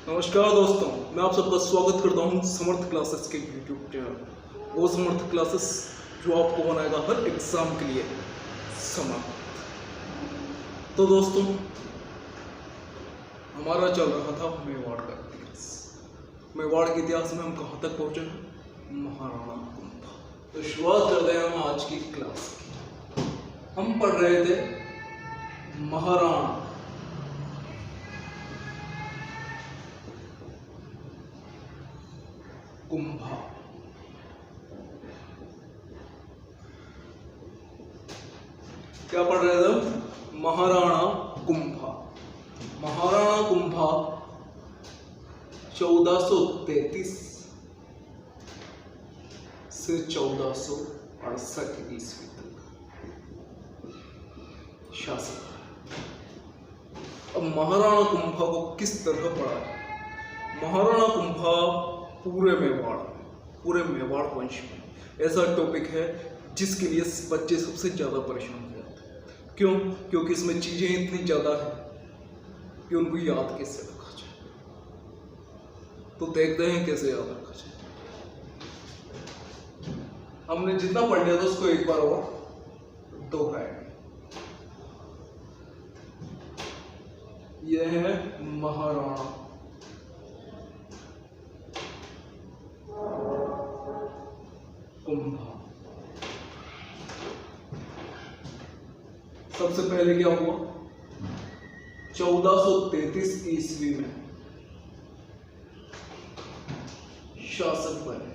नमस्कार दोस्तों, मैं आप सबका स्वागत करता हूं समर्थ क्लासेस के यूट्यूब चैनल। वो समर्थ क्लासेस जो आपको बनाएगा हर एग्जाम के लिए समर्थ। तो दोस्तों, हमारा चल रहा था मेवाड़ का इतिहास। मेवाड़ के इतिहास में हम कहाँ तक पहुँचे? महाराणा कुंभा। तो शुरुआत करते हैं हम आज की क्लास की। हम पढ़ रहे थे महाराणा कुंभा। क्या पढ़ रहे थे? महाराणा कुंभा। महाराणा कुंभा 1433 से 1468 ईस्वी तक शासक। अब महाराणा कुंभा को किस तरह पढ़ा? महाराणा कुंभा पूरे मेवाड़ वंश में ऐसा टॉपिक है जिसके लिए बच्चे सबसे ज़्यादा परेशान हो जाते हैं। क्यों? क्योंकि इसमें चीज़ें इतनी ज़्यादा है कि उनको याद कैसे रखा जाए। तो देखते हैं कैसे याद रखा जाए। हमने जितना पढ़ लिया था उसको एक बार और दोहराएंगे। यह है महाराणा कुंभा। सबसे पहले क्या हुआ? 1433 ईस्वी में शासक बने।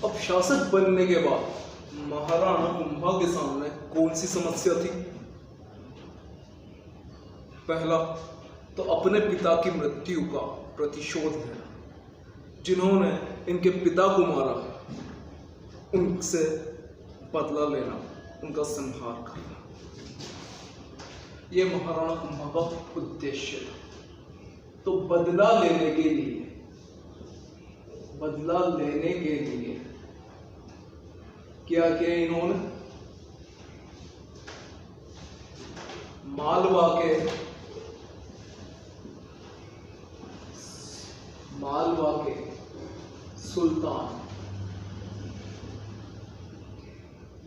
अब शासक बनने के बाद महाराणा कुंभा के सामने कौन सी समस्या थी? पहला तो अपने पिता की मृत्यु का प्रतिशोध लेना। जिन्होंने इनके पिता को मारा उनसे बदला लेना, उनका संहार करना, यह महाराणा कुंभा का उद्देश्य था। तो बदला लेने के लिए क्या किया इन्होंने? मालवा के सुल्तान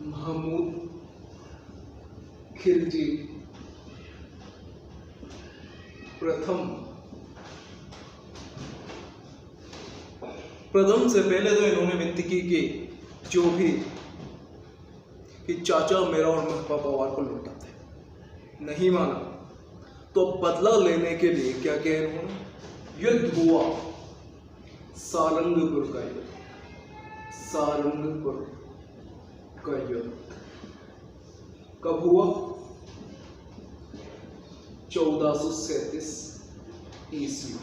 महमूद खिलजी प्रथम से पहले तो इन्होंने विनती की कि जो भी कि चाचा मेरा और महपा पवार को लौटा दे। नहीं माना तो बदला लेने के लिए क्या किया इन्होंने? युद्ध हुआ, सारंगपुर का युद्ध कब हुआ? 1437 ईस्वी।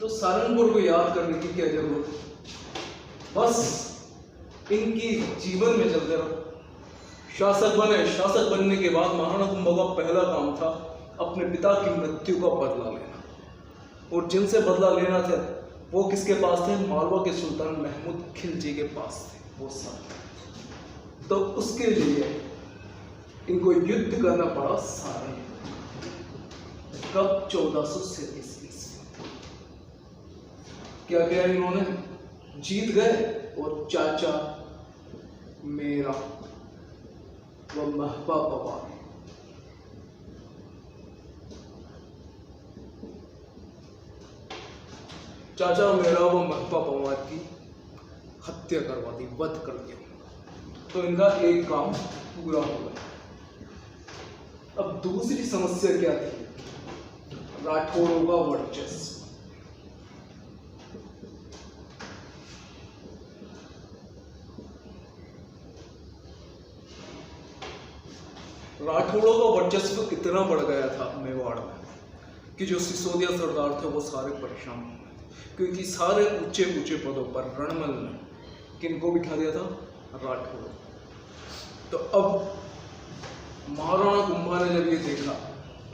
तो सारंगपुर को याद करने की क्या जरूरत है? बस इनकी जीवन में चलते रहो। शासक बनने के बाद महाराणा कुंभा का पहला काम था अपने पिता की मृत्यु का बदला लेना। और जिनसे बदला लेना था वो किसके पास थे? मालवा के सुल्तान महमूद खिलजी के पास थे वो सब। तो उसके लिए इनको युद्ध करना पड़ा सारंगपुर। कब? 1437 ईस्वी। क्या किया इन्होंने? जीत गए और चाचा मेरा व महपा पवार की हत्या करवा दी, वध कर दिया। तो इनका एक काम पूरा हो गया। अब दूसरी समस्या क्या थी? राठौरों का वर्चस्व। राठौड़ों का वर्चस्व इतना बढ़ गया था मेवाड़ में कि जो सिसोदिया सरदार थे वो सारे परेशान हो गए थे। क्योंकि सारे ऊंचे पदों पर रणमल ने किनको बिठा दिया था? राठौड़। तो अब महाराणा कुंभा ने जब ये देखा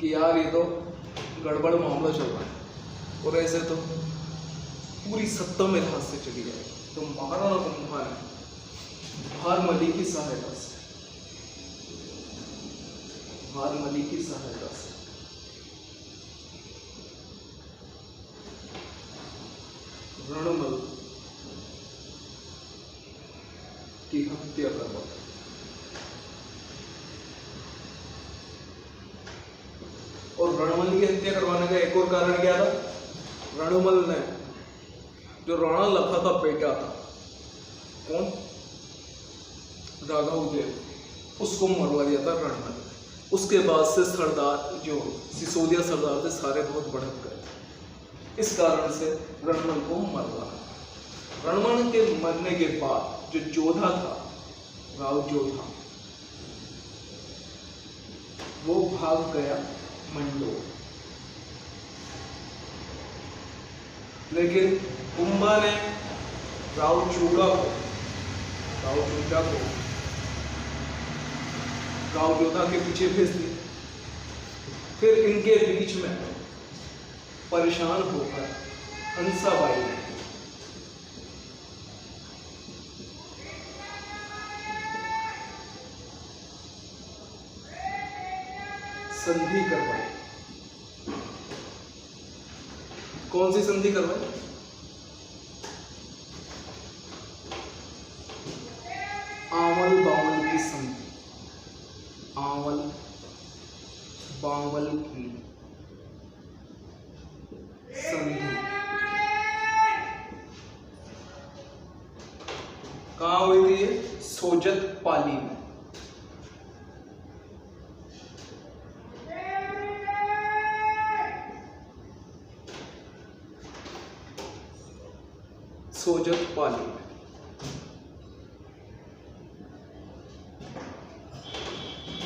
कि यार ये तो गड़बड़ मामला चल रहा है और ऐसे तो पूरी सत्ता मेरे हाथ से चली जाएगी, तो महाराणा कुंभा ने भारमली की सहायता से भारमली की सहायता से रणमल की हत्या करवा। और रणमल की हत्या करवाने का एक और कारण क्या था? रणमल ने जो राणा लखा का बेटा था, कौन? राघव देव, उसको मरवा दिया था रणमल। उसके बाद से सरदार जो सिसोदिया सरदार थे सारे बहुत भड़क गए। इस कारण से रणमल को मरवा। रणमल के मरने के बाद जो जोधा था, राव जोधा, वो भाग गया मंडोर। लेकिन कुंभा ने राव जोधा को राव जोधा के पीछे भेज दिया। फिर इनके बीच में परेशान होकर हंसाबाई ने संधि करवाई। कौन सी संधि करवाई? आंवल बावल की संधि। आंवल बावल की संधि कहाँ हुई थी? ये सोजत पाली में। सोजत पाली में।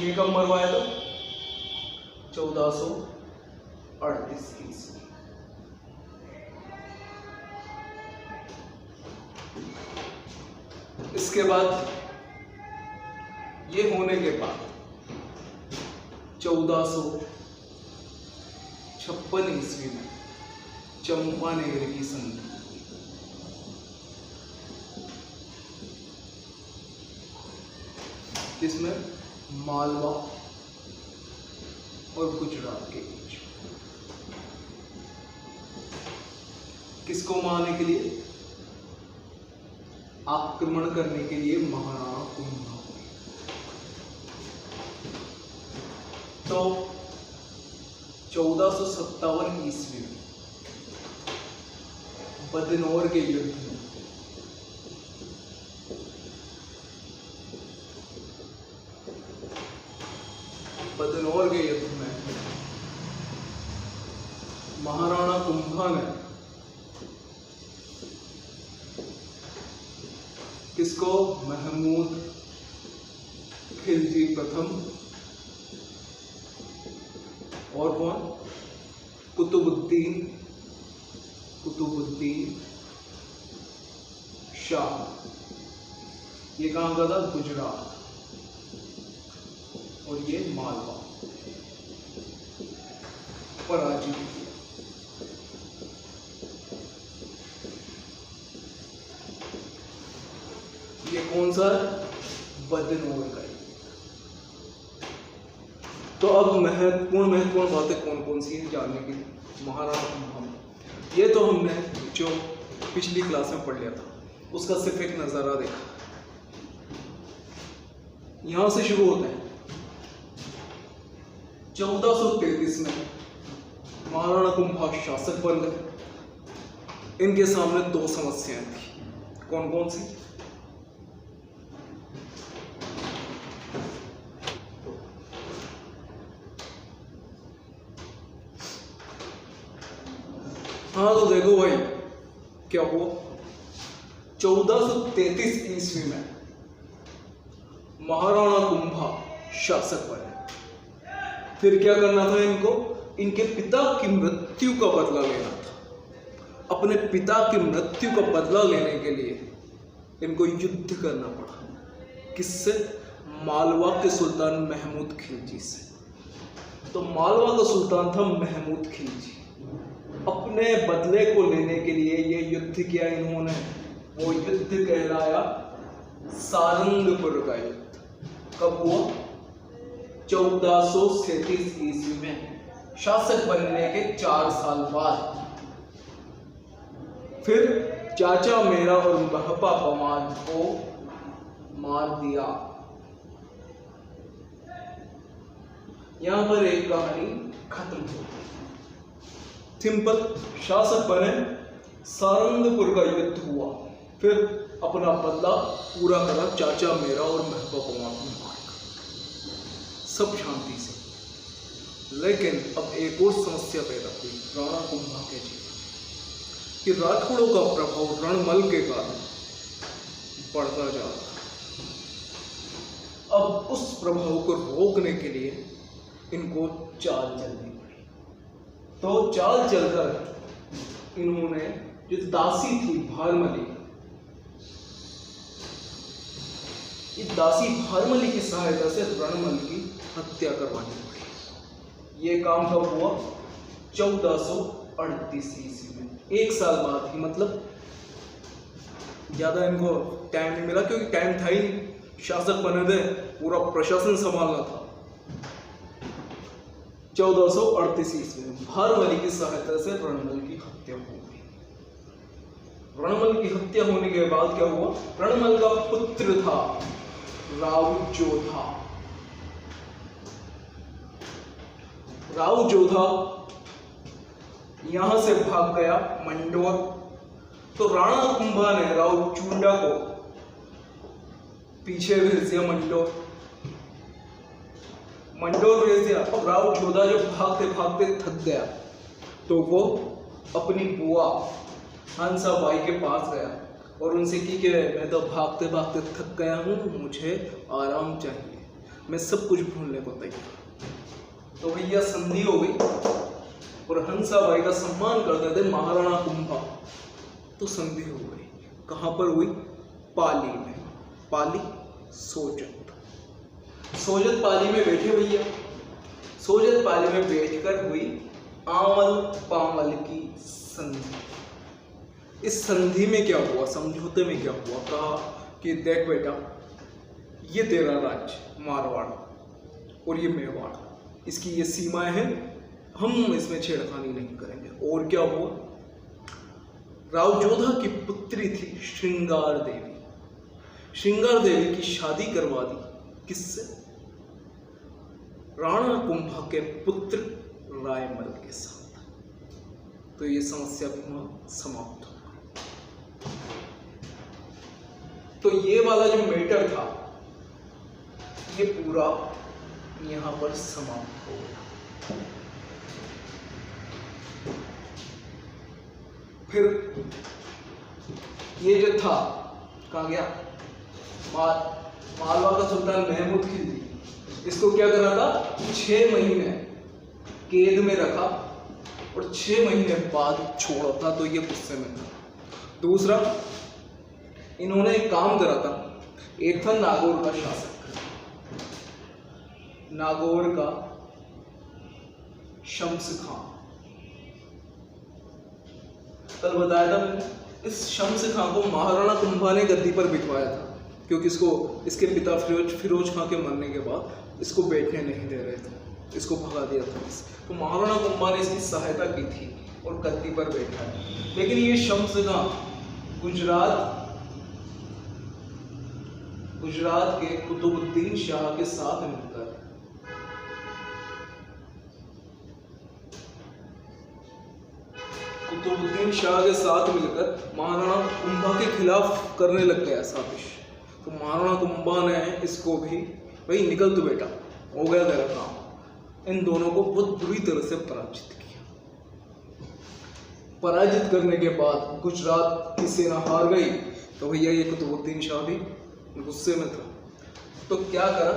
ये कब मरवाया था? 1438 ईस्वी। इसके बाद ये होने के बाद 1456 ईस्वी में चंपानेर की संधि। जिसमें मालवा और गुजरात के बीच। किसको मारने के लिए? आक्रमण करने के लिए महाराणा कुंभा। तो 1457 ईस्वी में बदनौर के युद्ध में महाराणा कुंभा ने किसको? महमूद खिलजी प्रथम और कौन? कुतुबुद्दीन शाह। ये कहां का था? गुजरात। और ये मालवा पराजित किया। ये कौन सा? बदनौर का। तो अब महत्वपूर्ण बातें कौन कौन सी हैं जानने के लिए महाराणा कुंभा में। ये तो हमने जो पिछली क्लास में पढ़ लिया था, उसका सिर्फ एक नजारा देखा। यहां से शुरू होता है। 1433 में महाराणा कुंभा शासक बन गए। इनके सामने दो समस्याएं थी। कौन कौन सी? हाँ तो देखो भाई क्या हुआ। 1433 ईस्वी में महाराणा कुंभा शासक बने। फिर क्या करना था इनको? इनके पिता की मृत्यु का बदला लेना था। अपने पिता की मृत्यु का बदला लेने के लिए इनको युद्ध करना पड़ा। किससे? मालवा के सुल्तान महमूद खिलजी से। तो मालवा का सुल्तान था महमूद खिलजी। अपने बदले को लेने के लिए ये युद्ध किया इन्होंने। वो युद्ध कहलाया सारंगपुर का युद्ध। कब हुआ? 1437 ईस्वी में शासक बनने के 4 साल बाद फिर चाचा मेरा और महपा पमाद को मार दिया। यहां पर एक कहानी खत्म हो गई। सिंपल, शासक बने, सारंगपुर का युद्ध हुआ, फिर अपना बदला पूरा करा चाचा मेरा और महबूबा पमाद को मारकर, सब शांति से। लेकिन अब एक और समस्या पैदा हुई राणा कुंभा के जीवन कि राठौड़ों का प्रभाव रणमल के कारण बढ़ता जा रहा। अब उस प्रभाव को रोकने के लिए इनको चाल चलनी पड़ी। तो चाल चलकर इन्होंने जो दासी थी भारमली, इस दासी भारमली की सहायता से रणमल की हत्या करवानी पड़ी। ये काम कब हुआ? 1438 ईस्वी में, 1 साल बाद ही। मतलब ज्यादा इनको टाइम नहीं मिला, क्योंकि टाइम था ही नहीं, शासक बने थे, पूरा प्रशासन संभालना था। 1438 ईस्वी में भारमली की सहायता से रणमल की हत्या हो गई। रणमल की हत्या होने के बाद क्या हुआ? रणमल का पुत्र था राव जोधा। राव जोधा यहां से भाग गया मंडोर। तो राणा कुंभा ने राव चूंडा को पीछे भेज दिया, मंडोर भेज दिया। अब राव जोधा जब भागते भागते थक गया तो वो अपनी बुआ हंसाबाई के पास गया और उनसे कि मैं तो भागते भागते थक गया हूँ, मुझे आराम चाहिए, मैं सब कुछ भूलने को तैयार। तो भैया संधि हो गई और हंसाबाई का सम्मान करते थे महाराणा कुंभा, तो संधि हो गई। कहाँ पर हुई? पाली में। पाली, सोजत पाली में बैठे भैया। सोजत पाली में बैठकर हुई आमल पामल की संधि। इस संधि में क्या हुआ? समझौते में क्या हुआ? कहा कि देख बेटा, ये तेरा राज्य मारवाड़ और ये मेवाड़, इसकी ये सीमाएं हैं, हम इसमें छेड़खानी नहीं करेंगे। और क्या हुआ? राव जोधा की पुत्री थी श्रृंगार देवी। श्रृंगार देवी की शादी करवा दी। किससे? राणा कुंभा के पुत्र रायमल के साथ। तो ये समस्या भी समाप्त हो गई। तो ये वाला जो मैटर था, ये पूरा यहां पर समाप्त हो गया। फिर ये जो था कहाँ गया? मालवा का सुल्तान महमूद खिलजी, इसको क्या करा था? 6 महीने कैद में रखा और 6 महीने बाद छोड़ा था, तो ये गुस्से में था। दूसरा, इन्होंने एक काम करा था। एक था नागौर का शासक, नागौर का शम्स खां। कल बताया था मैंने, इस शम्स खां को महाराणा कुंभा ने गद्दी पर बिठवाया था, क्योंकि इसके पिता फिरोज खां के मरने के बाद इसको बैठने नहीं दे रहे थे, इसको भगा दिया था। तो महाराणा कुंभा ने इसकी सहायता की थी और गद्दी पर बैठा है। लेकिन ये शम्स खां गुजरात के कुतुबुद्दीन शाह के साथ मिलकर महाराणा कुंभा के खिलाफ करने लग गया साजिश। तो महाराणा कुंभा ने इसको भी, भाई निकल तू बेटा, हो गया तेरा काम। इन दोनों को बहुत बुरी तरह से पराजित किया। पराजित करने के बाद गुजरात की सेना हार गई। तो भैया ये कुतुबुद्दीन शाह भी गुस्से में था। तो क्या करा?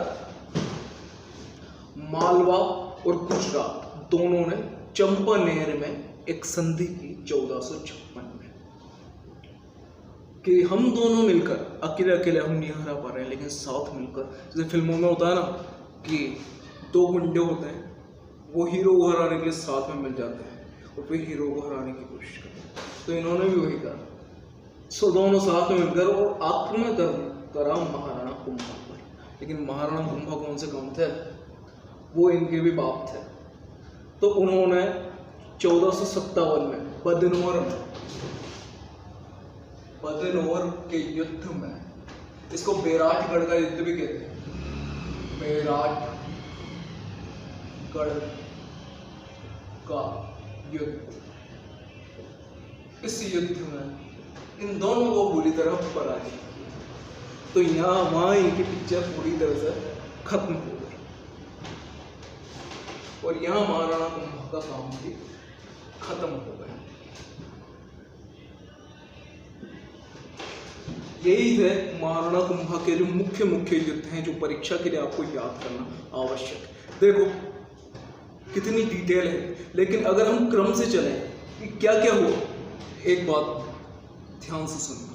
मालवा और गुजरात दोनों ने चंपानेर में एक संधि की 1456 में, कि हम दोनों मिलकर, अकेले अकेले हम नहीं हरा पा रहे हैं, लेकिन साथ मिलकर, जैसे फिल्मों में होता है ना कि 2 गुंडे होते हैं, वो हीरो को हराने के लिए साथ में मिल जाते हैं और फिर हीरो को हराने की कोशिश करते हैं। तो इन्होंने भी वही करा। सो दोनों साथ में मिलकर और आक्रमण करा महाराणा कुंभा पर। लेकिन महाराणा कुंभा कौन से काम थे? वो इनके भी बाप थे। तो उन्होंने 1457 में बदनौर के युद्ध में, इसको बैराटगढ़ का युद्ध भी कहते हैं, बैराटगढ़ का युद्ध, इस युद्ध में इन दोनों को बुरी तरह पराजित किया। तो यहाँ वहाँ इनकी पिक्चर पूरी तरह से खत्म हो गई और यहाँ महाराणा कुंभा का काम भी खत्म हो गया। यही थे महाराणा कुंभा के जो मुख्य युद्ध हैं, जो परीक्षा के लिए आपको याद करना आवश्यक है। देखो कितनी डिटेल है, लेकिन अगर हम क्रम से चलें कि क्या क्या हुआ, एक बात ध्यान से सुनना,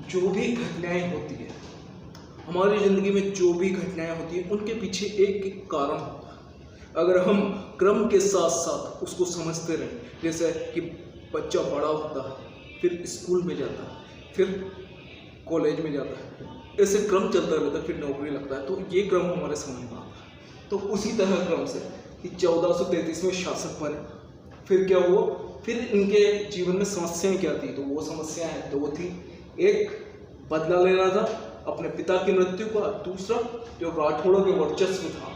जो भी घटनाएं होती है हमारी जिंदगी में, जो भी घटनाएं होती है उनके पीछे एक एक कारण होता है। अगर हम क्रम के साथ साथ उसको समझते रहें, जैसे कि बच्चा बड़ा होता है, फिर स्कूल में जाता है, फिर कॉलेज में जाता है, ऐसे क्रम चलता रहता है, फिर नौकरी लगता है, तो ये क्रम हमारे समझ में आता है। तो उसी तरह क्रम से कि 1433 में शासक बने, फिर क्या हुआ, फिर इनके जीवन में समस्याएं क्या थी, तो वो समस्याएं दो थी। एक, बदला लेना था अपने पिता की मृत्यु का, दूसरा जो राठौड़ों के वर्चस्व था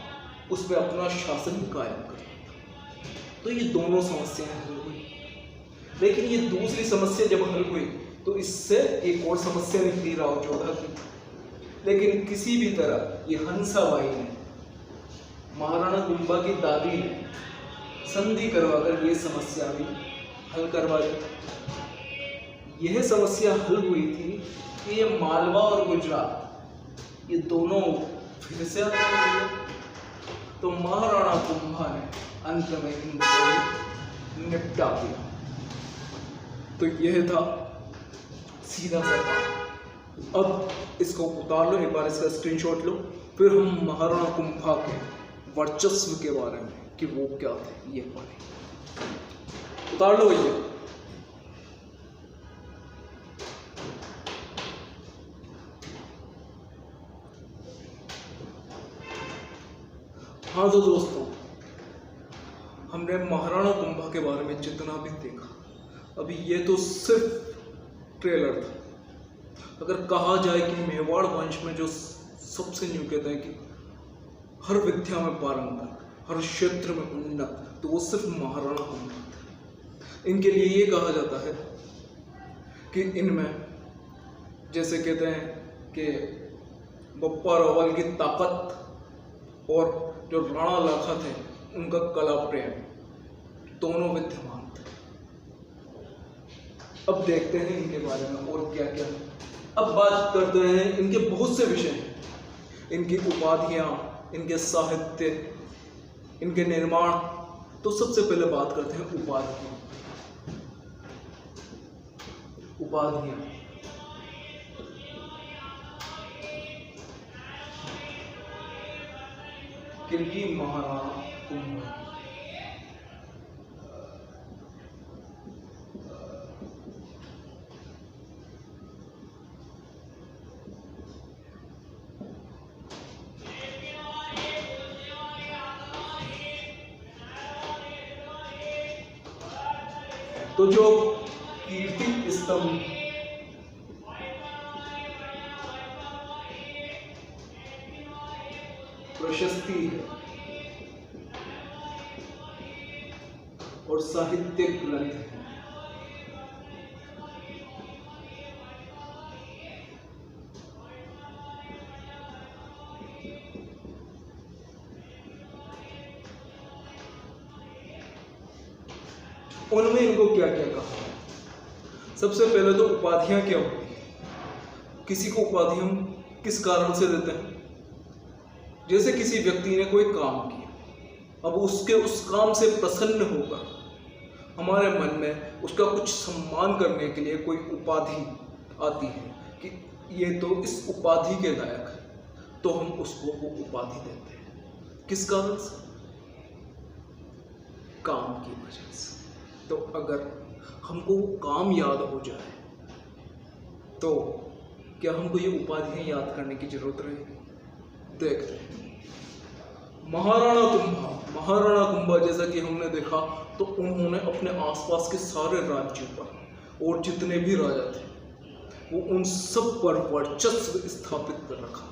उस पर अपना शासन कायम करना था। तो ये दोनों समस्याएं हल हुई, लेकिन ये दूसरी समस्या जब हल हुई तो इससे एक और समस्या निकली राव जोधा की। लेकिन किसी भी तरह ये हंसाबाई ने, महाराणा कुंभा की दादी ने संधि करवाकर ये समस्या भी हल करवा दी। यह समस्या हल हुई थी कि ये मालवा और गुजरात ये दोनों फिर से अलग हो गए। तो महाराणा कुंभा ने अंत में इनको निपटा दिया। तो यह था सीधा सा काम। अब इसको उतार लो, एक बार इसका स्क्रीनशॉट लो, फिर हम महाराणा कुंभा के वर्चस्व के बारे में कि वो क्या थे ये पढ़ें। उतार लो भैया। हाँ तो दोस्तों, हमने महाराणा कुंभा के बारे में जितना भी देखा, अभी ये तो सिर्फ ट्रेलर था। अगर कहा जाए कि मेवाड़ वंश में जो सबसे न्यू कहते हैं कि हर विद्या में पारंगत, हर क्षेत्र में उन्नत, तो वो सिर्फ महाराणा कुंभा थे। इनके लिए ये कहा जाता है कि इनमें जैसे कहते हैं कि बप्पा रावल की ताकत और जो राणा लाखा थे उनका कला प्रेम दोनों विद्यमान थे। अब देखते हैं इनके बारे में और क्या क्या। अब बात करते हैं इनके बहुत से विषय हैं, इनकी उपाधियां, इनके साहित्य, इनके निर्माण। तो सबसे पहले बात करते हैं उपाधियां। किनकी? महाराणा कुंभा। तो जो कीर्ति स्तंभ प्रशस्ति है और साहित्यिक ग्रंथ है, उनमें इनको क्या क्या कहा। सबसे पहले तो उपाधियां क्या होती है। किसी को उपाधि हम किस कारण से देते हैं? जैसे किसी व्यक्ति ने कोई काम किया, अब उसके उस काम से प्रसन्न होकर हमारे मन में उसका कुछ सम्मान करने के लिए कोई उपाधि आती है कि ये तो इस उपाधि के लायक है, तो हम उसको वो उपाधि देते हैं। किस कारण से? काम की वजह से। तो अगर हमको वो काम याद हो जाए तो क्या हमको ये उपाधियां याद करने की जरूरत रहेगी? देखते हैं। महाराणा कुंभा जैसा कि हमने देखा तो उन्होंने अपने आसपास के सारे राज्यों पर और जितने भी राजा थे वो उन सब पर वर्चस्व स्थापित कर रखा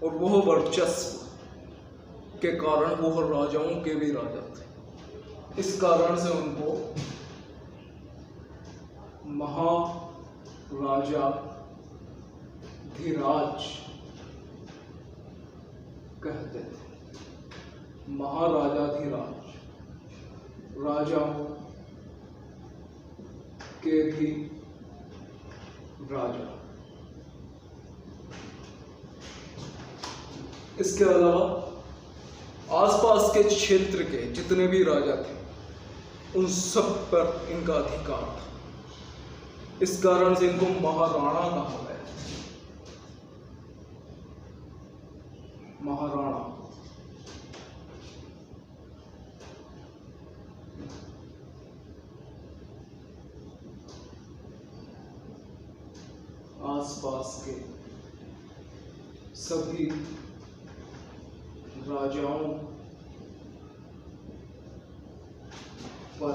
और वह वर्चस्व के कारण वह राजाओं के भी राजा थे। इस कारण से उनको महाराजा धीराज कहते थे। महाराजा धीराज राजाओं के भी राजा। इसके अलावा आसपास के क्षेत्र के जितने भी राजा थे उन सब पर इनका अधिकार था। इस कारण से इनको महाराणा कहा गया। महाराणा आसपास के सभी राजाओं पर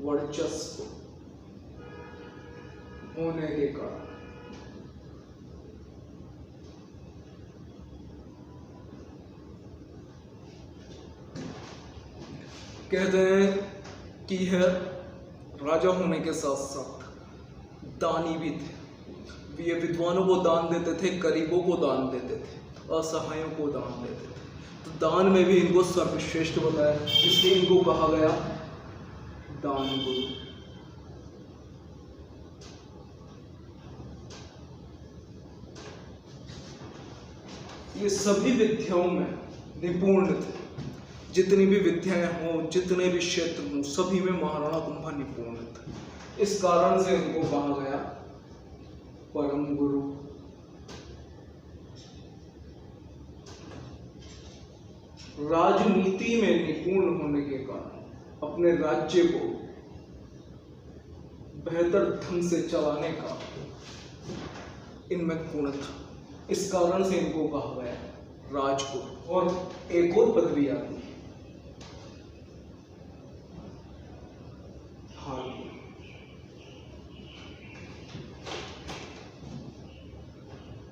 वर्चस्व होने के कारण कहते हैं कि यह राजा होने के साथ साथ दानी भी थे। ये विद्वानों को दान देते थे, गरीबों को दान देते थे, असहायों को दान देते थे। तो दान में भी इनको सर्वश्रेष्ठ बताया, इसलिए इनको कहा गया दान गुरु। ये सभी विद्याओं में निपुण थे। जितनी भी विद्याएं हों, जितने भी क्षेत्र हों, सभी में महाराणा कुंभा निपुण थे। इस कारण से इनको कहा गया परम गुरु। राजनीति में निपुण होने के कारण अपने राज्य को बेहतर ढंग से चलाने का इनमें गुण था। इस कारण से इनको कहा गया राजगुरु। और एक और पदवी आती है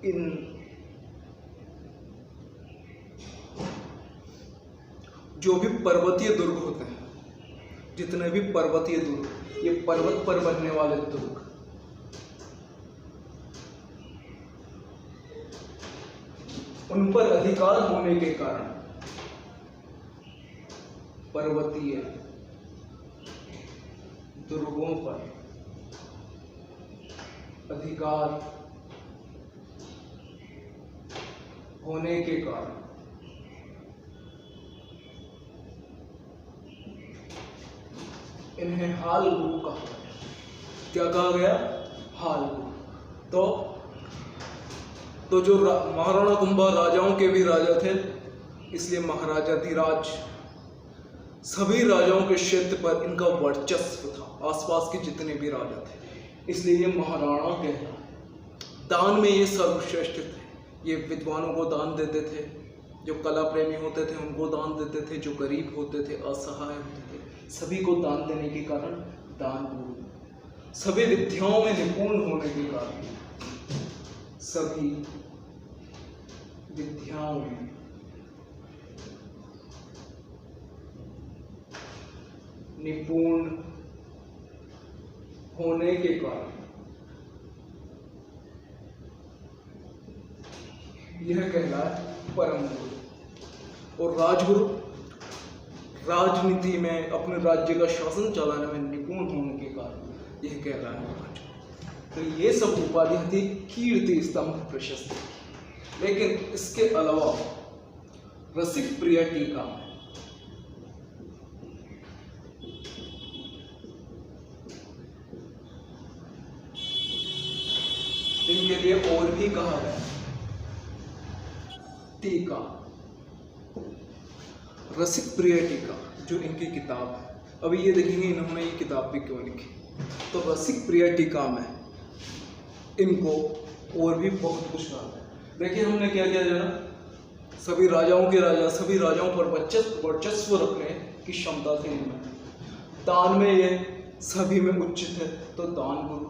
इन जो भी पर्वतीय दुर्ग होते हैं, जितने भी पर्वतीय दुर्ग, ये पर्वत पर बनने वाले दुर्ग, उन पर अधिकार होने के कारण पर्वतीय दुर्गों पर अधिकार होने के कारण इन्हें हाल गुरु कहा गया। क्या कहा गया? हाल गुरु। तो जो महाराणा कुंभा राजाओं के भी राजा थे, इसलिए महाराजा धीराज सभी राजाओं के क्षेत्र पर इनका वर्चस्व था, आसपास के जितने भी राजा थे, इसलिए ये महाराणा कहला। दान में ये सर्वश्रेष्ठ थे। ये विद्वानों को दान देते थे, जो कला प्रेमी होते थे उनको दान देते थे, जो गरीब होते थे, असहाय होते थे, सभी को दान देने के कारण दान गुरु। सभी विद्याओं में निपुण होने के कारण सभी विद्याओं में निपुण होने के कारण यह कहलाए परम गुरु। और राजगुरु राजनीति में अपने राज्य का शासन चलाने में निपुण होने के कारण यह कहलाए राजगुरु। तो ये सब उपाधियां थी कीर्ति स्तंभ प्रशस्ति। लेकिन इसके अलावा रसिक प्रिय टीका में इनके लिए और भी कहा गया टीका। रसिक प्रिय टीका जो इनकी किताब है, अभी ये देखेंगे इन्होंने ये किताब भी क्यों लिखी। तो रसिक प्रिय टीका में इनको और भी बहुत कुछ कहा है। देखिए हमने क्या किया जाना, सभी राजाओं के राजा, सभी राजाओं पर वर्चस्व रखने की क्षमता थी इनमें। दान में ये सभी में उचित है तो दान गुरु,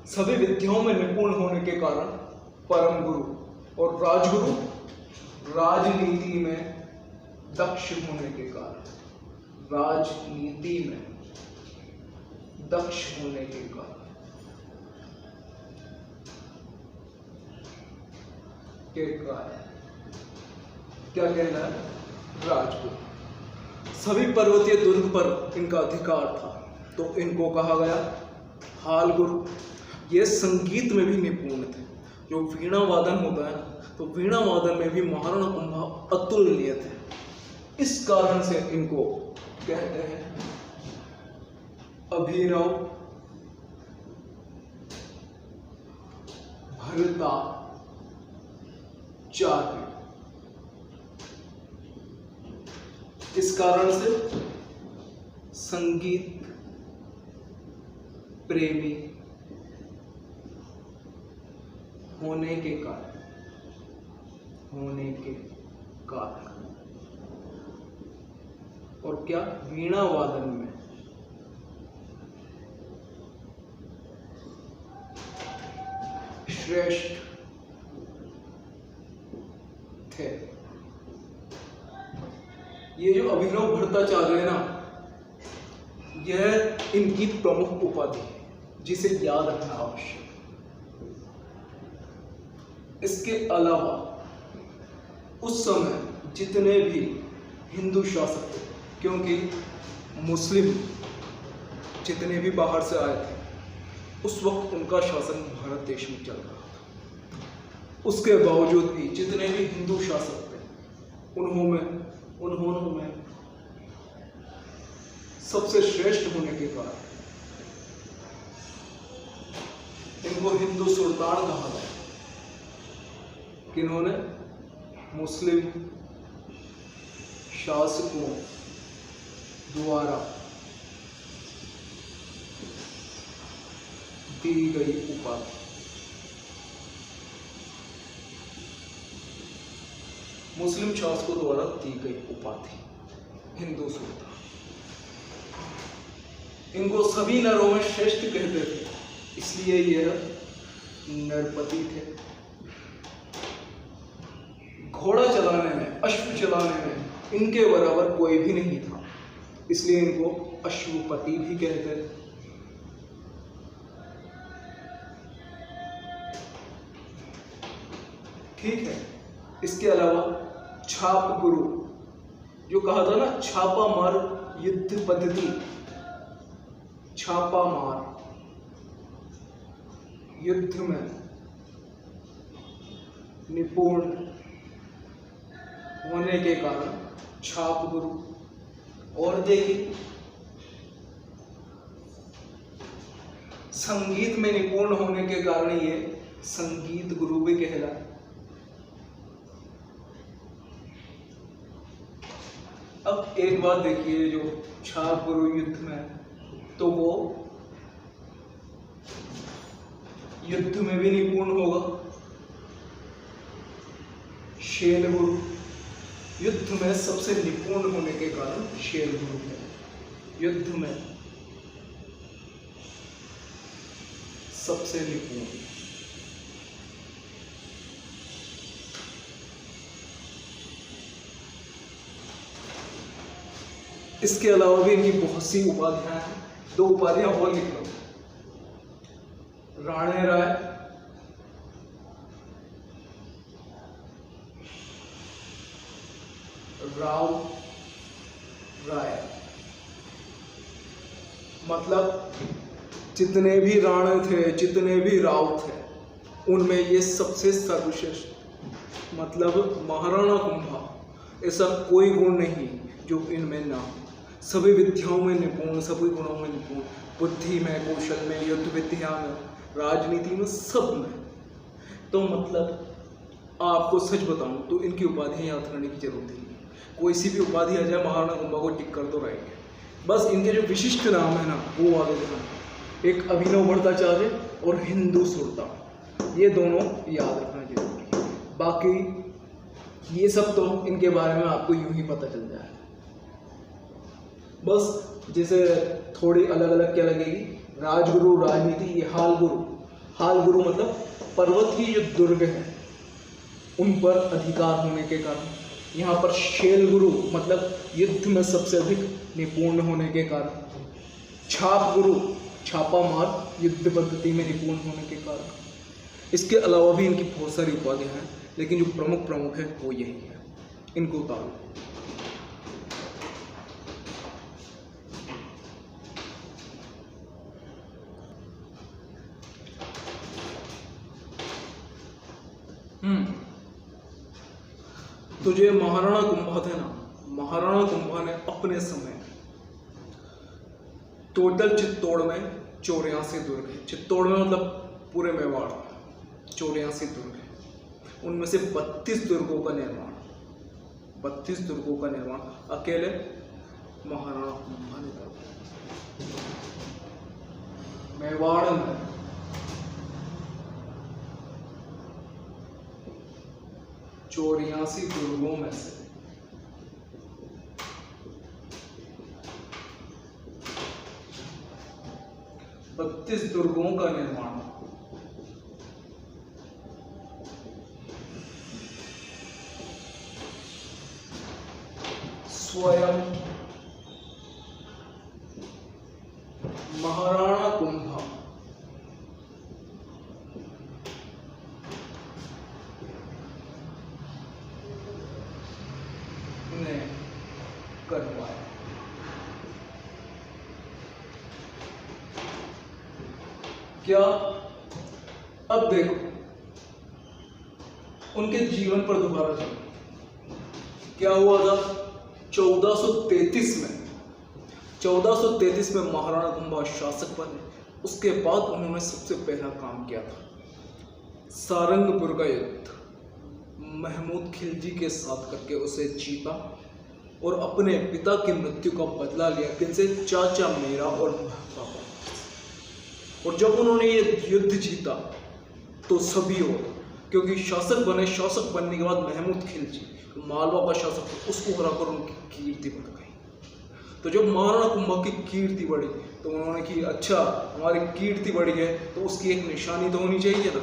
सभी विद्याओं में निपुण होने के कारण परम गुरु, और राजगुरु राजनीति में दक्ष होने के कारण, राजनीति में दक्ष होने के कारण क्या कहना है? राजगुरु। सभी पर्वतीय दुर्ग पर इनका अधिकार था तो इनको कहा गया हाल गुरु। ये संगीत में भी निपुण थे। जो वीणा वादन होता है तो वीणा वादन में भी महाराणा कुंभा अतुलनीय थे। इस कारण से इनको कहते हैं अभिनव भट्टाचार्य। इस कारण से संगीत प्रेमी होने के कारण और क्या वीणा वादन में श्रेष्ठ थे। ये जो अभिनव भट्टाचार्य है ना, यह इनकी प्रमुख उपाधि है जिसे याद रखना आवश्यक। इसके अलावा उस समय जितने भी हिंदू शासक थे, क्योंकि मुस्लिम जितने भी बाहर से आए थे उस वक्त उनका शासन भारत देश में चल रहा था, उसके बावजूद भी जितने भी हिंदू शासक थे उन्होंने सबसे श्रेष्ठ होने के कारण इनको हिंदू सुल्तान कहा गया। किन्होंने? मुस्लिम शासकों द्वारा दी गई उपाधि। मुस्लिम शासकों द्वारा दी गई उपाधि हिंदू सुल्तान। इनको सभी नरों में श्रेष्ठ कहते थे, इसलिए यह नरपति थे। घोड़ा चलाने में, अश्व चलाने में इनके बराबर कोई भी नहीं था, इसलिए इनको अश्वपति भी कहते थे। ठीक है। इसके अलावा छाप गुरु, जो कहा था ना छापा मार युद्ध पद्धति, छापा मार युद्ध में निपुण होने के कारण छाप गुरु। और देखिए संगीत में निपुण होने के कारण ये संगीत गुरु भी कहलाए। अब एक बात देखिए, जो छाप गुरु युद्ध में, तो वो युद्ध में भी निपुण होगा। शेल गुरु युद्ध में सबसे निपुण होने के कारण शेल गुरु है। युद्ध में सबसे निपुण। इसके अलावा भी इनकी बहुत सी उपाधियां हैं। 2 उपाधियां और लिख लो। राणे राय, राव राय। मतलब जितने भी राणे थे, जितने भी राव थे, उनमें ये सबसे सर्वश्रेष्ठ। मतलब महाराणा कुंभा ऐसा कोई गुण नहीं जो इनमें ना हो। सभी विद्याओं में निपुण, सभी गुणों में निपुण, बुद्धि में, कौशल में, युद्ध विद्या में, राजनीति में, सब में। तो मतलब आपको सच बताऊं तो इनकी उपाधियां याद करने की जरूरत नहीं है। कोई सी भी उपाधि आ जाए महाराणा कुंभा को टिक कर तो रहेंगे। बस इनके जो विशिष्ट नाम है ना वो वाले ध्यान, एक अभिनव भट्टाचार्य और हिंदू सुल्तान, ये दोनों याद रखना जरूरी है। बाकी ये सब तो इनके बारे में आपको यूं ही पता चल जाए। बस जैसे थोड़ी अलग अलग क्या लगेगी, राजगुरु, राजनीति, ये हाल गुरु। हाल गुरु मतलब पर्वत की जो दुर्ग है उन पर अधिकार होने के कारण। यहाँ पर शेल गुरु मतलब युद्ध में सबसे अधिक निपुण होने के कारण। छाप गुरु, छापा मार युद्ध पद्धति में निपुण होने के कारण। इसके अलावा भी इनकी बहुत सारी उपाधियां हैं, लेकिन जो प्रमुख है वो यही है। इनको उतारो। तो जो महाराणा कुंभा थे ना, महाराणा कुंभा ने अपने समय टोटल चित्तौड़ में 84 दुर्ग है। चित्तौड़ में मतलब पूरे मेवाड़ 84 दुर्ग है। उनमें से 32 दुर्गों का निर्माण, 32 दुर्गों का निर्माण अकेले महाराणा कुंभा ने किया। मेवाड़ में 84 दुर्गों में से 32 दुर्गों का निर्माण स्वयं महाराणा कुंभा ने करवाया। क्या? अब देखो उनके जीवन पर दोबारा चलो। क्या हुआ था 1433 में? 1433 में महाराणा कुंभा शासक बने। उसके बाद उन्होंने सबसे पहला काम किया था सारंगपुर का युद्ध महमूद खिलजी के साथ करके उसे जीता और अपने पिता की मृत्यु का बदला लिया। किनसे? चाचा मेरा और पापा। और जब उन्होंने ये युद्ध जीता तो सभी और, क्योंकि शासक बने, शासक बनने के बाद महमूद खिलजी मालवा का शासक, उसको हराकर उनकी कीर्ति बढ़ गई। तो जब महाराणा कुंभा की कीर्ति बढ़ी तो उन्होंने कि अच्छा हमारी कीर्ति बढ़ी है तो उसकी एक निशानी तो होनी चाहिए ना।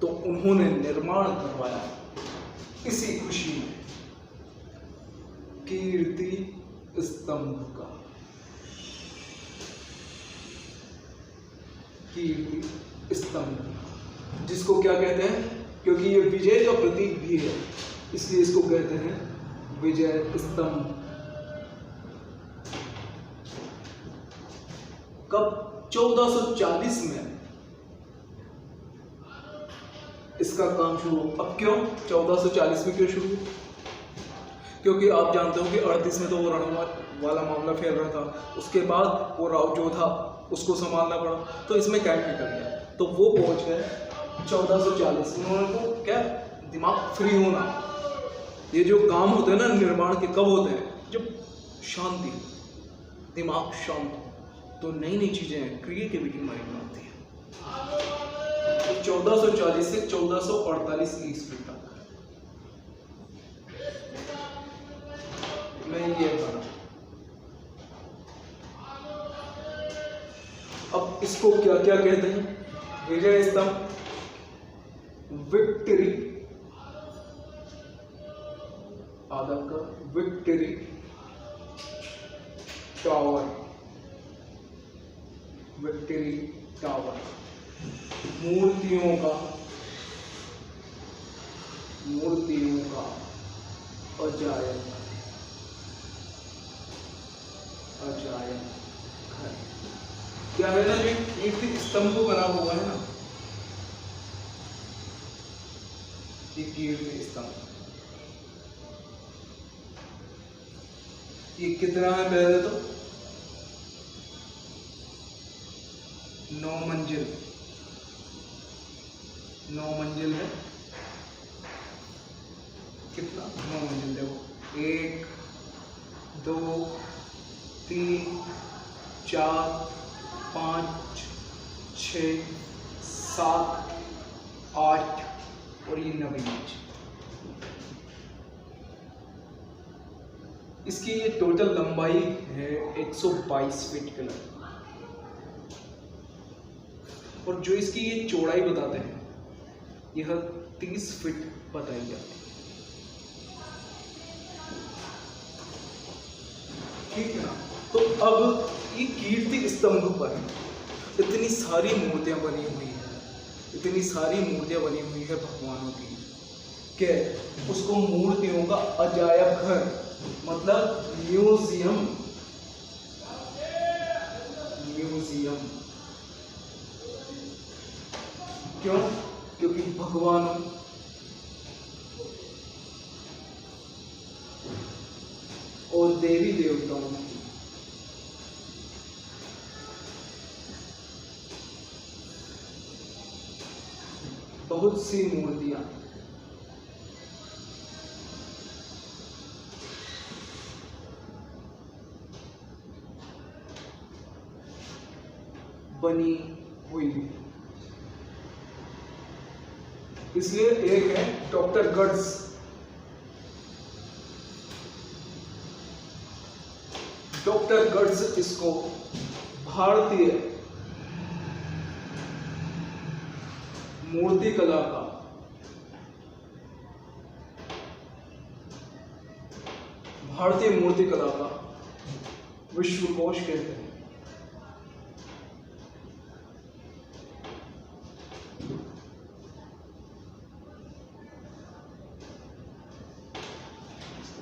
तो उन्होंने निर्माण करवाया इसी खुशी में कीर्ति स्तंभ का। कीर्ति स्तंभ जिसको क्या कहते हैं? क्योंकि ये विजय का प्रतीक भी है इसलिए इसको कहते हैं विजय स्तंभ। कब? 1440 में इसका काम शुरू। अब क्यों 1440 में क्यों शुरू? क्योंकि आप जानते हो कि 38 में तो वो रणवार वाला मामला फैल रहा था, उसके बाद वो राव जो था उसको संभालना पड़ा, तो इसमें कैंप निकल गया। तो वो पहुंच गए 1440। उन्होंने तो क्या दिमाग फ्री होना। ये जो काम होते हैं ना निर्माण के, कब होते हैं? जब शांति, दिमाग शांत, तो नई नई चीजें क्रिएटिविटी माइंड में आती है। तो 1440 से 1448 ईस्वी तक मैं ये बना। अब इसको क्या क्या कहते हैं? विजय स्तंभ, विक्ट्री, आधा का विक्ट्री टावर, विक्ट्री टावर, मूर्तियों का अजायब घर। क्या है ना, जो कीर्ति स्तंभ बना हुआ है ना, ये कीर्ति स्तंभ, ये कितना है? पहले तो 9 मंजिल, 9 मंजिल है। कितना? 9 मंजिल। देखो 1 2 3 4 5 6 7 8 और ये 9वीं मंजिल। इसकी ये टोटल लंबाई है 122 फीट के लगभग, और जो इसकी ये चौड़ाई बताते हैं यह 30 फीट बताई जाती है। ठीक है ना। तो अब ये कीर्ति स्तंभ पर इतनी सारी मूर्तियां बनी हुई है, इतनी सारी मूर्तियां बनी हुई है भगवानों की, कि उसको मूर्तियों का अजायब घर मतलब म्यूजियम, म्यूजियम क्यों? क्योंकि भगवानों और देवी देवताओं की बहुत सी मूर्तियां बनी हुई है। इसलिए एक है डॉक्टर गड्स, डॉक्टर गड्स इसको भारतीय मूर्ति कला का विश्वकोश कहते हैं।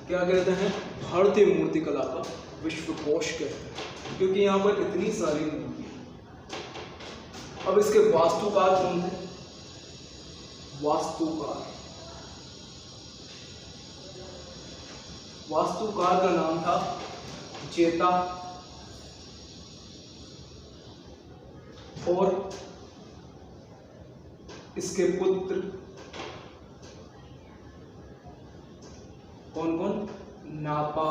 क्या कहते हैं? भारतीय मूर्ति कला का विश्वकोश कहते हैं, क्योंकि यहाँ पर इतनी सारी मूर्ति है। अब इसके वास्तुकार कौन थे? वास्तुकार का नाम था चेता, और इसके पुत्र कौन कौन? नापा,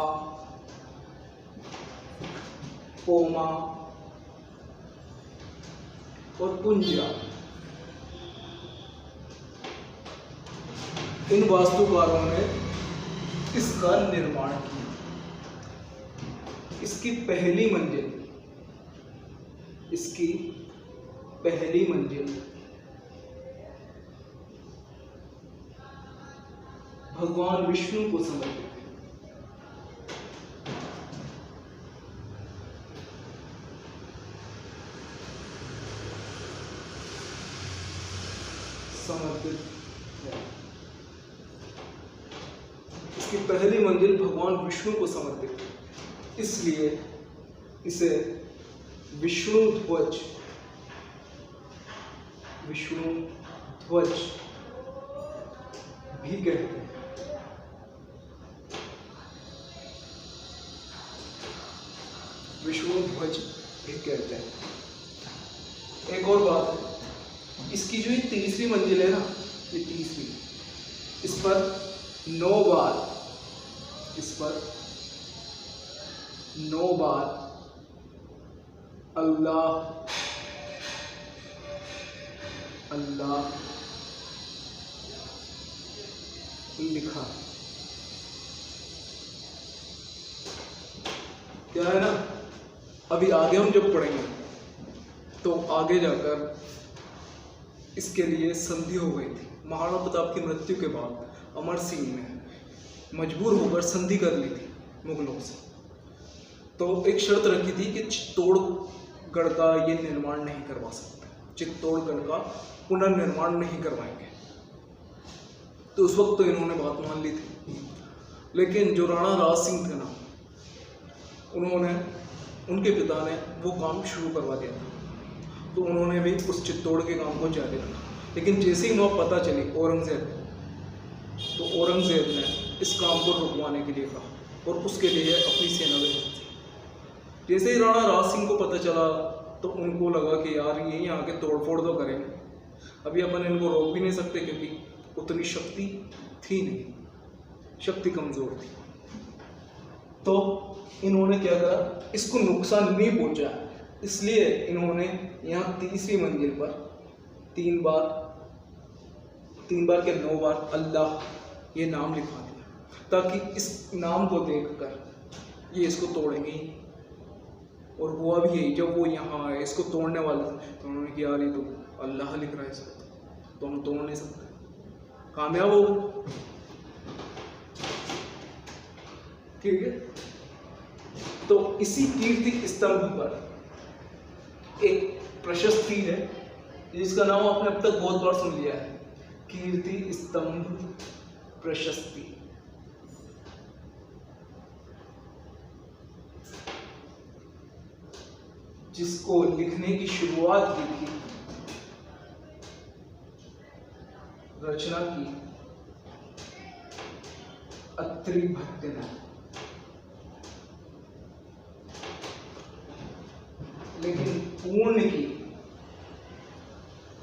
पोमा और पुंजा। इन वास्तुकारों ने इसका निर्माण किया। इसकी पहली मंजिल भगवान विष्णु को समर्पित है। इसकी पहली मंजिल भगवान विष्णु को समर्पित है, इसलिए इसे विष्णु ध्वज भी कहते हैं। विष्णु ध्वज भी कहते हैं। एक और बात है, इसकी जो ये तीसरी मंजिल है ना, ये तीसरी, इस पर 9 बार अल्लाह लिखा। क्या है ना, अभी आगे हम जब पढ़ेंगे तो आगे जाकर इसके लिए संधि हो गई थी। महाराणा प्रताप की मृत्यु के बाद अमर सिंह ने मजबूर होकर संधि कर ली थी मुगलों से। तो एक शर्त रखी थी कि चित्तौड़गढ़ का ये निर्माण नहीं करवा सकते, चित्तौड़गढ़ का पुनर्निर्माण नहीं करवाएंगे। तो उस वक्त तो इन्होंने बात मान ली थी, लेकिन जो राणा राज सिंह थे ना, उनके पिता ने वो काम शुरू करवा दिया था। तो उन्होंने भी उस चित्तौड़ के काम को जारी रखा। लेकिन जैसे ही वहाँ पता चली औरंगजेब ने इस काम को रुकवाने के लिए कहा और उसके लिए अपनी सेना भेज दी। जैसे ही राणा राज सिंह को पता चला तो उनको लगा कि यार ये यहाँ के तोड़फोड़ तो करेंगे, अभी अपन इनको रोक भी नहीं सकते क्योंकि उतनी शक्ति थी नहीं, शक्ति कमज़ोर थी। तो इन्होंने क्या करा, इसको नुकसान नहीं पहुंचा, इसलिए इन्होंने यहाँ तीसरी मंजिल पर 3 बार के 9 बार अल्लाह ये नाम लिखवा दिया, ताकि इस नाम को देखकर ये इसको तोड़ेंगे ही। और हुआ भी यही, जब वो यहाँ आए इसको तोड़ने वाले थे तो उन्होंने किया, अरे तो अल्लाह लिख रहा है इसको तो हम तोड़ नहीं सकते, कामयाब हो। ठीक है, तो इसी कीर्ति स्तंभ पर एक प्रशस्ति है जिसका नाम आपने अब तक बहुत बार सुन लिया है, कीर्ति स्तंभ प्रशस्ति। जिसको लिखने की शुरुआत की थी, रचना की अत्रि भट्ट ने, लेकिन पूर्ण की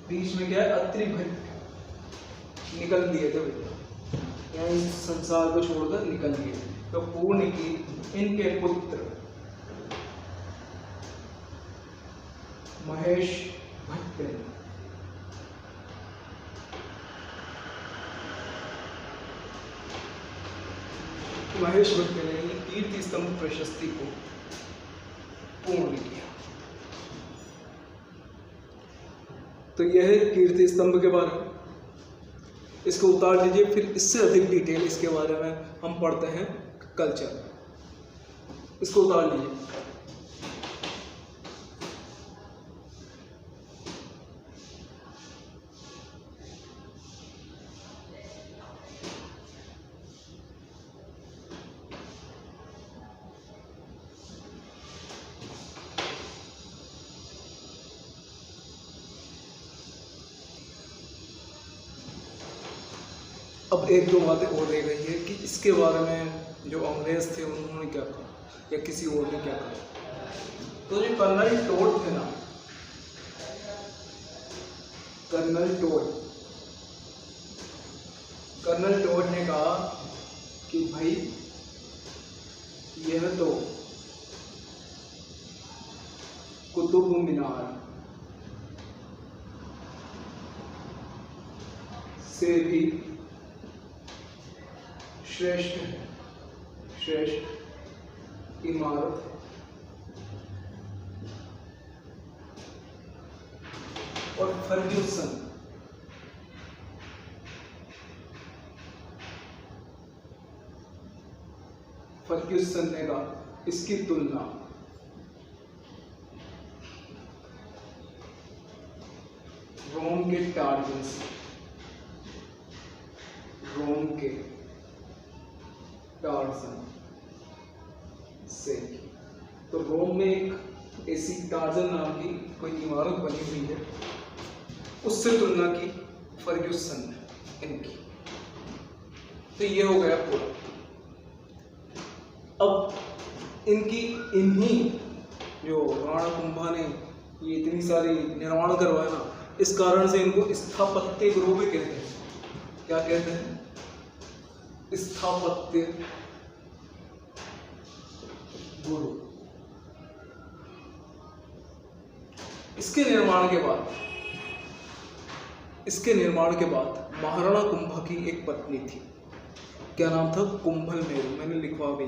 बीच में क्या है, अत्रि भट्ट निकल दिए थे भैया, यानी इस संसार को छोड़कर निकल दिए। तो पूर्ण की इनके पुत्र महेश भट्ट ने कीर्ति स्तंभ प्रशस्ति को पूर्ण किया। तो यह है कीर्ति स्तंभ के बारे में, इसको उतार दीजिए, फिर इससे अधिक डिटेल इसके बारे में हम पढ़ते हैं कल्चर। इसको उतार लीजिए। अब एक दो बातें और रह गई है कि इसके बारे में जो अंग्रेज थे उन्होंने क्या कहा या किसी और ने क्या कहा। तो जो कर्नल टोड थे ना, कर्नल टोड ने कहा कि भाई यह तो कुतुब मीनार से भी श्रेष्ठ इमारत और फर्ग्यूसन ने कहा इसकी तुलना रोम के टार्जन से। तो रोम में एक ऐसी टार्जन नाम की कोई इमारत बनी हुई है, उससे तुलना की फर्ग्यूसन ने इनकी। तो ये हो गया पूरा। अब इन्हीं जो राणा कुंभा ने ये इतनी सारी निर्माण करवाया ना, इस कारण से इनको स्थापत्य गुरु भी कहते हैं। क्या कहते हैं? स्थापत्य गुरु। इसके निर्माण के बाद महाराणा कुंभा की एक पत्नी थी, क्या नाम था? कुंभल मेरू। मैंने लिखवा भी,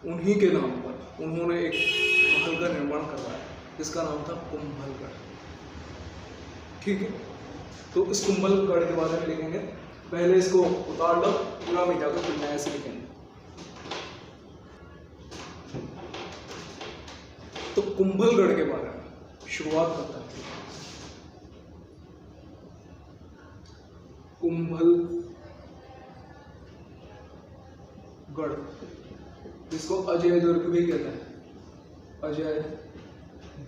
उन्हीं के नाम पर उन्होंने एक महल का निर्माण करवाया जिसका नाम था कुंभलगढ़। ठीक है, तो इस कुंभलगढ़ के बारे में लिखेंगे। पहले इसको उतार लो, पूरा मिटा कर फिर नया से लिखेंगे। तो कुंभलगढ़ के बारे में शुरुआत करता है। कुंभलगढ़, जिसको अजय दुर्ग भी कहते हैं, अजय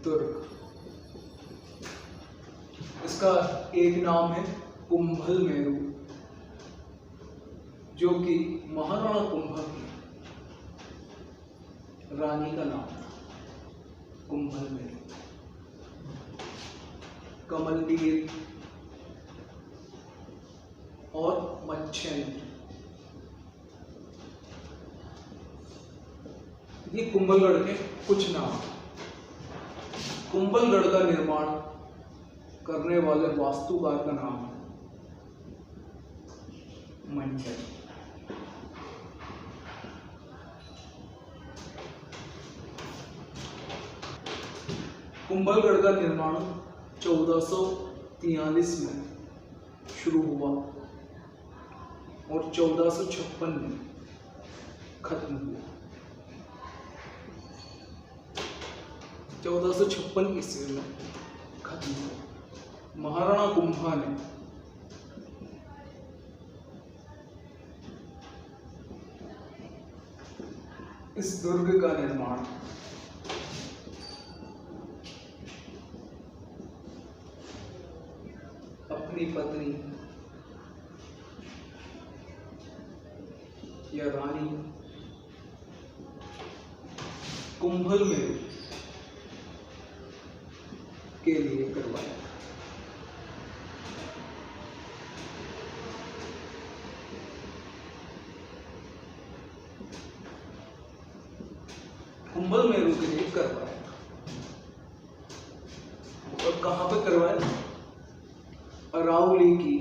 दुर्ग। इसका एक नाम है कुंभल मेरू, जो कि महाराणा कुंभा की रानी का नाम था, कुंभल मेरू। कमलदीर और मच्छेंद्र, ये कुंभलगढ़ के कुछ नाम। कुंभलगढ़ का निर्माण करने वाले वास्तुकार का नाम है मंडल। कुंभलगढ़ का निर्माण 1443 में शुरू हुआ और 1456 में खत्म हुआ। 1456 ईस्वी में खत्म हुआ। महाराणा कुंभा ने इस दुर्ग का निर्माण अपनी पत्नी या रानी कुंभलमेरु के लिए करवाया। कुंभलमेरु के लिए करवाया और कहां पे करवाया? अरावली की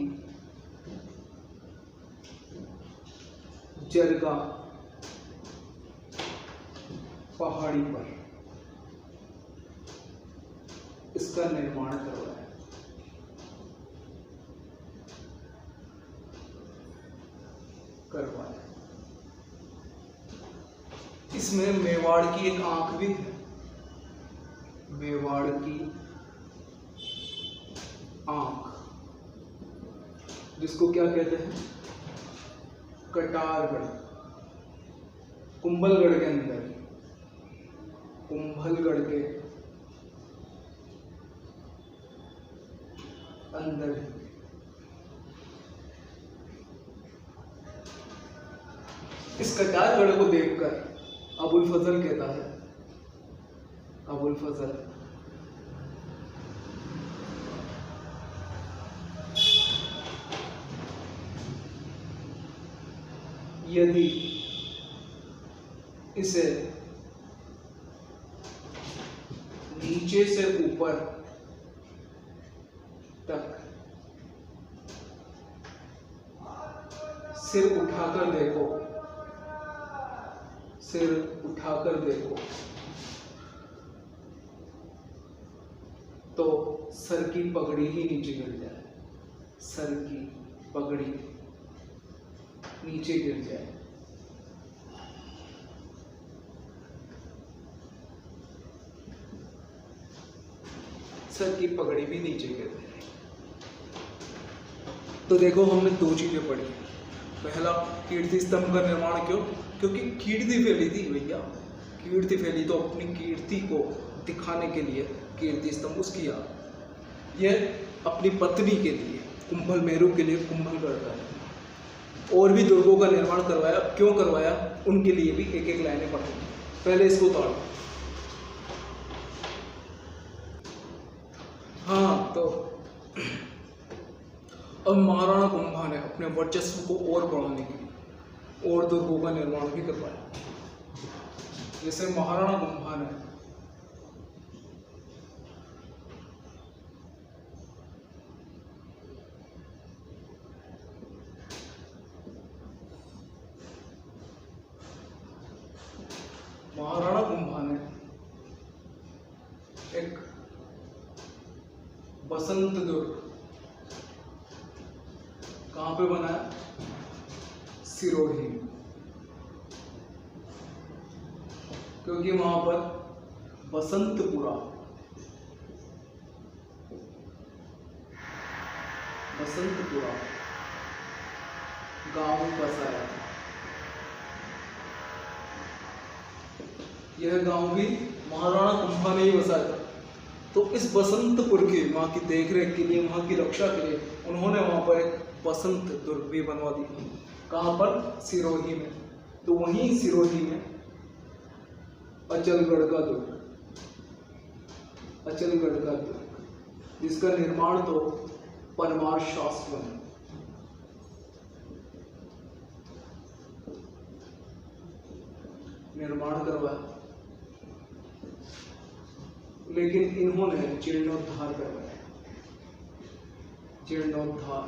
जरगा पहाड़ी पर इसका निर्माण करवाया। इसमें मेवाड़ की एक आंख भी है। मेवाड़ की आंख, जिसको क्या कहते हैं? कटारगढ़। कुंभलगढ़ के अंदर, कुंभलगढ़ के अंदर इस कटारगढ़ को देखकर अबुल फजल कहता है, अबुल फजल यदि इसे नीचे से ऊपर तक सिर उठाकर देखो, सिर उठाकर देखो तो सर की पगड़ी ही नीचे गिर जाए, सर की पगड़ी नीचे गिर जाए। सर की पगड़ी भी नीचे गिर जाए। तो देखो, हमने दो चीजें पढ़ी। पहला, कीर्ति स्तंभ का निर्माण क्यों? क्योंकि कीर्ति फैली थी भैया। कीर्ति फैली तो अपनी कीर्ति को दिखाने के लिए कीर्ति स्तंभ उसकी याद। यह अपनी पत्नी के लिए, कुंभलमेरु के लिए कुंभलगढ़ का है। और भी दुर्गों का निर्माण करवाया। क्यों करवाया? उनके लिए भी एक एक लाइनें पढ़ी। पहले इसको तोड़ो। हाँ, तो अब महाराणा कुंभा ने अपने वर्चस्व को और बढ़ाने के लिए और दुर्गों का निर्माण भी करवाया। जैसे महाराणा कुंभा ने एक बसंत दुर्ग कहां पे बनाया? सिरोही में। क्योंकि वहां पर बसंतपुरा गांव बसाया था। यह गांव भी महाराणा कुंभा ने ही बसाया था। तो इस बसंतपुर की मां की देखरेख के लिए, वहां की रक्षा के लिए उन्होंने वहां पर एक बसंत दुर्ग भी बनवा दी। कहां पर? सिरोही में। तो वहीं सिरोही में अचलगढ़ का दुर्ग, जिसका निर्माण तो परमार शास्त्र ने निर्माण करवाया, लेकिन इन्होंने जीर्णोद्धार करवाया। जीर्णोद्धार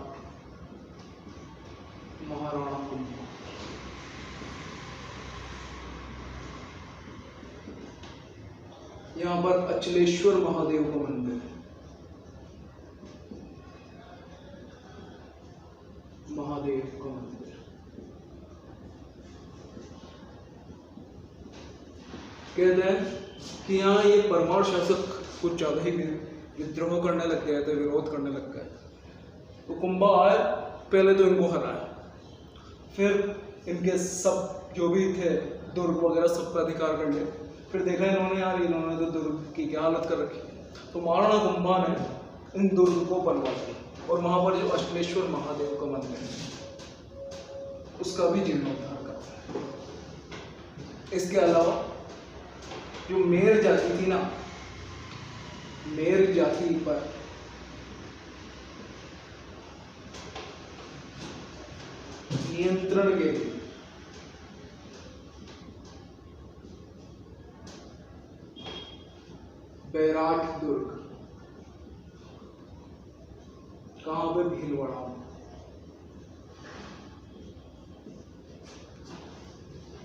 महाराणा कुंभा। यहाँ पर अचलेश्वर महादेव का मंदिर है। महादेव का मंदिर कहते हैं कि यहाँ ये परमार शासक कुछ ज्यादा ही विद्रोह करने लग गए थे, विरोध करने लग गए। तो कुंभा आए, पहले तो इनको हराया, फिर इनके सब जो भी थे दुर्ग वगैरह सब पर अधिकार कर लिया। फिर देखा इन्होंने यार इन्होंने तो दुर्ग की क्या हालत कर रखी है, तो महाराणा कुंभा ने इन दुर्ग को बनवा दिया और वहां पर जो अचलेश्वर महादेव का मंदिर है उसका भी जीर्णोद्धार करता है। इसके अलावा जो मेर जाति थी ना, मेर जाति पर नियंत्रण के लिए बैराट दुर्ग, कहां पे? भीलवाड़ा में।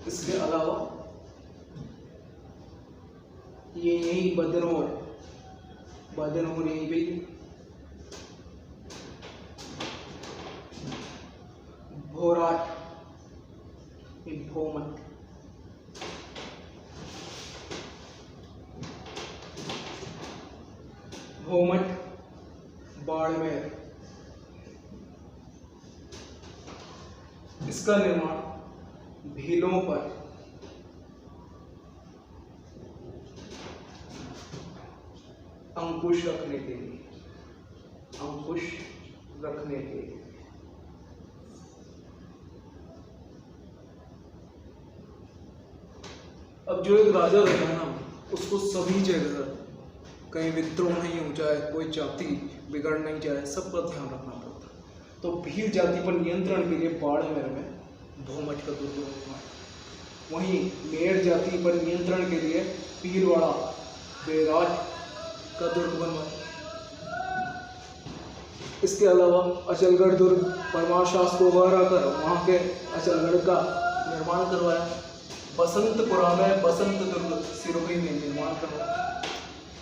इसके अलावा ये यही बदनौर यहीं पे भोराट, भोमट, बाड़मेर, इसका निर्माण भीलों पर अंकुश रखने के लिए, अब जो एक राजा रहता है ना, उसको सभी जगह कहीं विद्रोह नहीं हो जाए, कोई जाति बिगड़ नहीं जाए, सब पर ध्यान रखना पड़ता है। तो भील जाति पर नियंत्रण के लिए बाड़मेर में भोमट का दुर्ग बनवाया, वहीं मेर जाति पर नियंत्रण के लिए भीलवाड़ा बैराट का दुर्ग बनवाया। इसके अलावा अचलगढ़ दुर्ग परमार शासक को हरा कर वहाँ के अचलगढ़ का निर्माण करवाया। बसंतपुरा में बसंत दुर्ग सिरोही में निर्माण करवाया।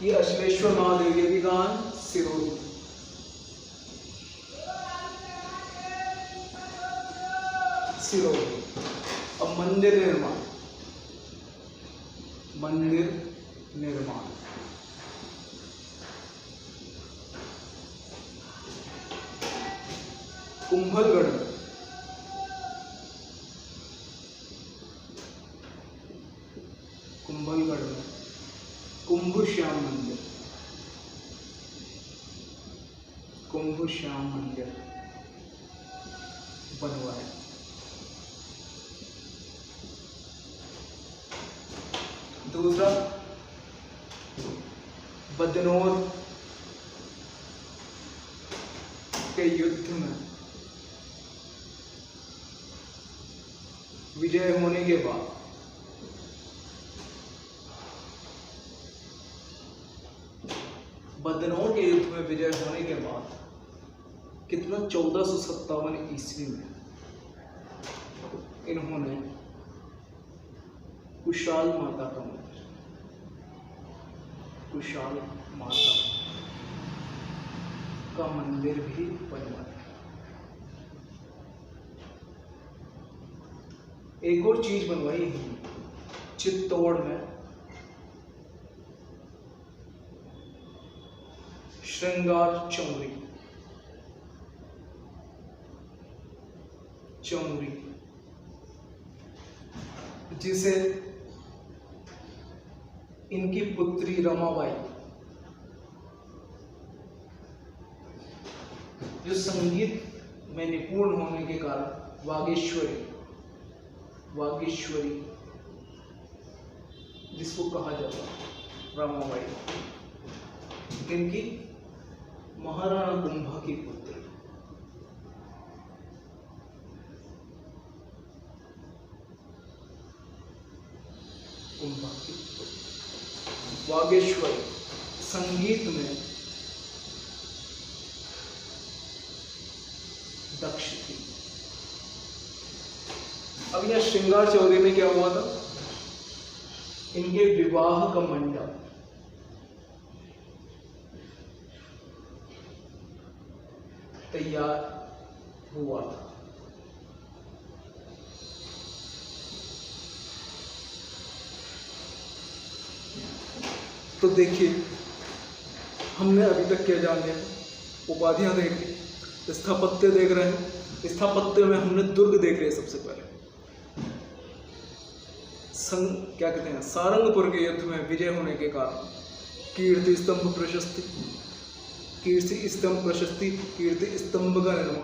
ये अचलेश्वर महादेव के भी कहाँ है? सिरोही। अब मंदिर निर्माण कुंभलगढ़ में कुंभ श्याम मंदिर बनवाया। दूसरा, बदनौर के युद्ध में विजय होने के बाद बदनौर के युद्ध में विजय होने के बाद कितना 1457 ईस्वी में इन्होंने कुशाल माता का मंदिर, कुशाल माता का मंदिर भी बनवाया। एक और चीज बनवाई चित्तौड़ में श्रृंगार चौरी, जिसे इनकी पुत्री रमाबाई, जो संगीत में निपुण होने के कारण वागीश्वरी जिसको कहा जाता है रमाबाई, इनकी महाराणा कुंभा की पुत्री। वागेश्वरी संगीत में दक्ष थी। अब यह श्रृंगार चौरी में क्या हुआ था? इनके विवाह का मंडप तैयार हुआ था। तो देखिए, हमने अभी तक क्या जान लिया? उपाधियां देख ली, स्थापत्य देख रहे हैं। स्थापत्य में हमने दुर्ग देख लिया सबसे पहले। क्या कहते हैं, सारंगपुर के युद्ध में विजय होने के कारण कीर्ति स्तंभ प्रशस्ति, कीर्ति स्तंभ प्रशस्ति, कीर्ति स्तंभ का निर्माण।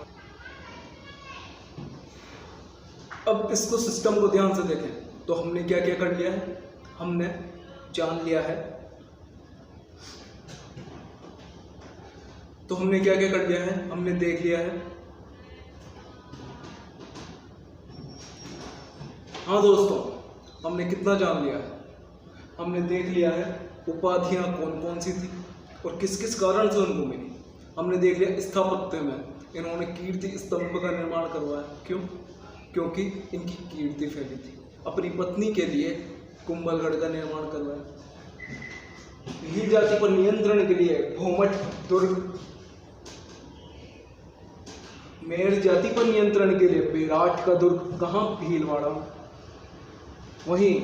अब इसको सिस्टम को ध्यान से देखें तो हमने क्या क्या कर लिया है? हमने जान लिया है, तो हमने क्या क्या कर लिया है? हमने देख लिया है। हाँ दोस्तों, हमने कितना जान लिया है? हमने देख लिया है उपाधियां कौन कौन सी थी और किस किस कारण से उनको मिली। हमने देख लिया स्थापत्य में इन्होंने कीर्ति स्तंभ का निर्माण करवाया। क्यों? क्योंकि इनकी कीर्ति फैली थी। अपनी पत्नी के लिए कुंभलगढ़ का निर्माण करवाया। भील जाति पर नियंत्रण के लिए भोमट दुर्ग, मेर जाति पर नियंत्रण के लिए बेराट का दुर्ग, कहाँ? भीलवाड़ा। वहीं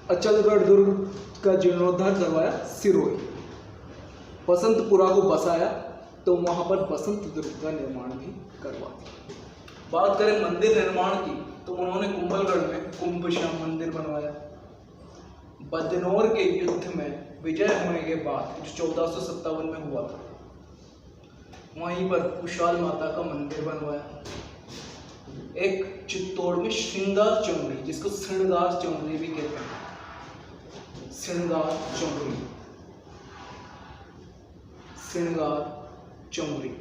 अचलगढ़ दुर्ग का जीर्णोद्धार करवाया सिरोही। बसंतपुरा को बसाया तो वहां पर बसंत दुर्ग का निर्माण भी करवा दिया। बात करें मंदिर निर्माण की तो उन्होंने कुंभलगढ़ में कुंभश्याम मंदिर बनवाया। बदनौर के युद्ध में विजय होने के बाद जो 1457 में हुआ था, वहीं पर कुशाल माता का मंदिर बनवाया। एक चित्तौड़ में श्रृंगार चौंगड़ी, जिसको श्रृंगार चौंगड़ी भी कहते हैं, श्रृंगार चौंगड़ी, श्रृंगार चौंगड़ी।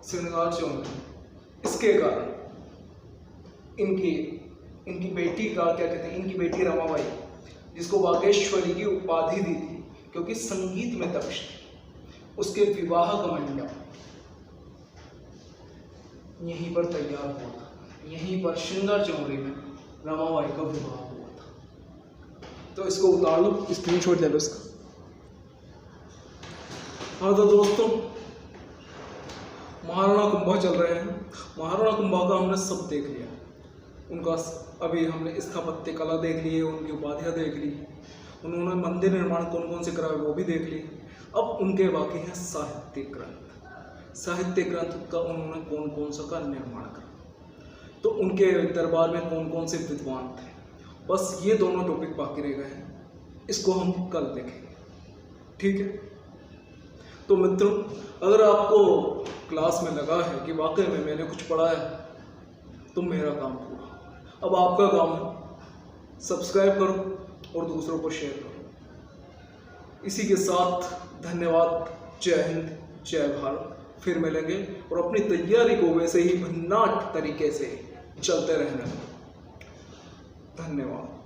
श्रृंगार चौंगड़ी इसके कारण इनकी बेटी का क्या कहते हैं, इनकी बेटी रमाबाई, जिसको बागेश्वरी की उपाधि दी थी क्योंकि संगीत में दक्ष थी, उसके विवाह का मंडप यहीं पर तैयार हुआ था। यहीं पर श्रृंगार चौंगड़ी में रमाबाई का विवाह हुआ था। तो इसको उतार लो, स्क्रीनशॉट ले लो इसका। हाँ तो दोस्तों, महाराणा कुंभा चल रहे हैं। महाराणा कुंभा का हमने सब देख लिया। उनका अभी हमने स्थापत्य कला देख ली है, उनकी उपाधियाँ देख ली, उन्होंने मंदिर निर्माण कौन कौन से कराए वो भी देख लिए। अब उनके बाकी हैं साहित्य ग्रंथ। साहित्य ग्रंथ का उन्होंने कौन कौन सा का निर्माण करा, तो उनके दरबार में कौन कौन से विद्वान थे। बस ये दोनों टॉपिक बाकी रह गए हैं, इसको हम कल देखेंगे। ठीक है? तो मित्रों, अगर आपको क्लास में लगा है कि वाकई में मैंने कुछ पढ़ाया तो मेरा काम पूरा। अब आपका काम है सब्सक्राइब करो और दूसरों को शेयर करो। इसी के साथ धन्यवाद। जय हिंद, जय भारत। फिर मिलेंगे और अपनी तैयारी को वैसे ही भन्नाट तरीके से चलते रहने। धन्यवाद।